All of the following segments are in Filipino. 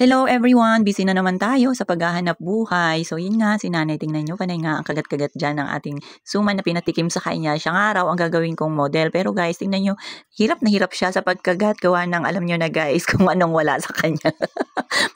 Hello everyone! Busy na naman tayo sa paghahanap buhay. So yun nga, si nanay, tingnan nyo, panay nga ang kagat-kagat dyan ng ating suman na pinatikim sa kanya. Siya nga raw ang gagawin kong model. Pero guys, tingnan nyo, hirap na hirap siya sa pagkagat. Gawa ng alam nyo na guys kung anong wala sa kanya.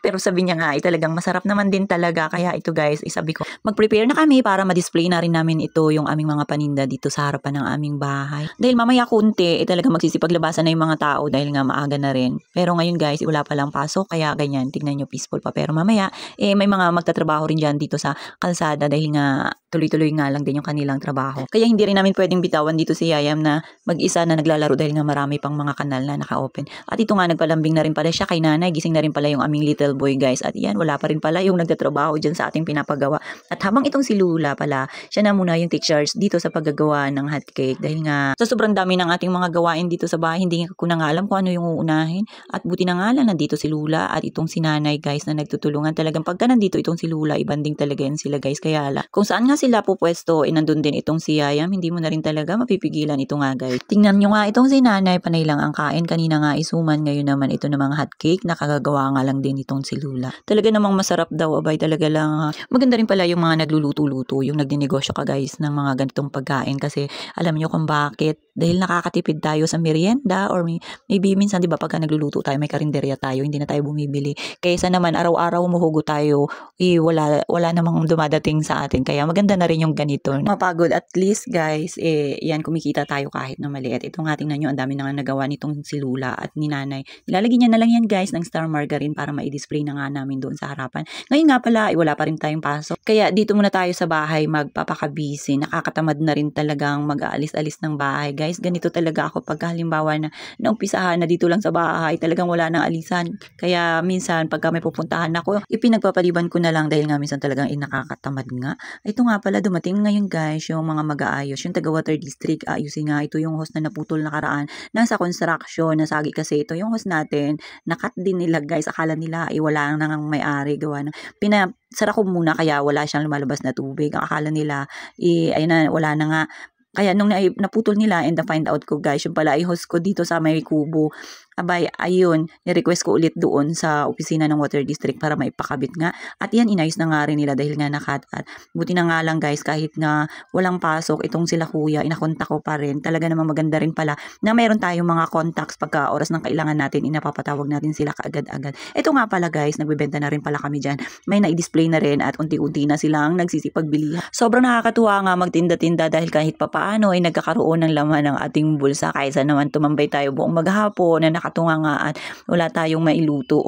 Pero sabi niya nga, talagang masarap naman din talaga. Kaya ito guys, isabi ko, mag-prepare na kami para ma-display na rin namin ito, yung aming mga paninda dito sa harapan ng aming bahay. Dahil mamaya kunti, talagang magsisipaglabasan na yung mga tao dahil nga maaga na rin. Pero ngayon guys, wala pa lang pasok, kaya ganyan. Tingnan nyo, peaceful pa. Pero mamaya, may mga magtatrabaho rin dyan dito sa kalsada dahil nga tuloy-tuloy nga lang din yung kanilang trabaho. Kaya hindi rin namin pwedeng bitawan dito si Yayam na mag-isa na naglalaro dahil nga marami pang mga kanal na naka-open. At ito nga, nagpalambing na rin pala siya kay nanay. Gising na rin pala yung aming little boy guys. At yan, wala pa rin pala yung nagtatrabaho dyan sa ating pinapagawa. At habang itong si Lula pala, siya na muna yung teachers dito sa paggagawa ng hot cake. Dahil nga sa sobrang dami ng ating mga gawain dito sa bahay, hindi ko na nga alam kung ano yung uunahin. At buti na nga lang, nandito si Lula at itong si nanay guys na nagtutulungan. Talagang pagka nandito itong si Lula, ibanding talaga yan sila guys. Kaya kung saan nga sila pupwesto, nandun din itong si Yayam, hindi mo na rin talaga mapipigilan ito nga guys. Tingnan nyo nga itong si nanay, panay lang ang kain. Kanina nga isuman, ngayon naman ito namang hot cake, nakagagawa nga lang din itong si Lula. Talaga namang masarap daw, abay, talaga lang. Maganda rin pala yung mga nagluluto-luto, yung nagdinegosyo ka guys ng mga ganitong pagkain kasi alam nyo kung bakit. Dahil nakakatipid tayo sa merienda or maybe minsan, di ba, pagka nagluluto tayo, may karinderya tayo, hindi na tayo bumibili. Kaysa naman araw-araw muhugo tayo, wala namang dumadating sa atin. Kaya maganda na rin yung ganito. Mapagod at least guys, yan, kumikita tayo kahit na maliit. Ito nga, tingnan nyo, ang dami na nga nagawa nitong si Lula at ni nanay. Nilalagyan niya na lang yan guys ng star margarine para ma-display na nga namin doon sa harapan. Ngayon nga pala, wala pa rin tayong pasok. Kaya dito muna tayo sa bahay magpapakabisi. Nakakatamad na rin talagang mag-aalis-alis ng bahay guys. Ganito talaga ako pag halimbawa na naumpisahan na dito lang sa bahay, talagang wala nang alisan. Kaya minsan pagka may pupuntahan ako, ipinagpapaliban ko na lang dahil nga minsan talagang nakakatamad nga. Ito nga pala, dumating ngayon guys yung mga mag-aayos, yung taga Water District. Ayusin nga, ito yung hose na naputol nakaraan. Nasa construction, nasagi kasi ito yung hose natin. Nakat din nila guys, akala nila wala nang may-ari, gawa ng pinasara ko muna kaya wala siyang lumalabas na tubig. Ang akala nila, ayun na, wala na nga. Kaya nung naputol nila and na-find out ko guys, yung pala i-host ko dito sa may kubo. Abay, ayun, ni-request ko ulit doon sa opisina ng Water District para maipakabit nga. At yan, inayos na nga rin nila dahil nga nakat. At buti na nga lang guys, kahit nga walang pasok, itong sila kuya, inakontak ko pa rin. Talaga namang maganda rin pala na mayroon tayong mga contacts pagka oras ng kailangan natin, inapapatawag natin sila kaagad-agad. Ito nga pala guys, nagbebenta na rin pala kami dyan. May na-display na rin at unti-unti na silang nagsisipagbilihan. Sobrang nakakatuwa nga magtinda-tinda dahil kahit papaano ay nagkakaroon ng laman ng ating bulsa. Kaysa naman tumambay tayo buong maghapon na nakatunga nga at wala tayong mailuto.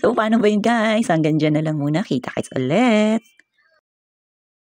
So paano ba yun guys? Hanggang dyan na lang muna. Kita kits ulit.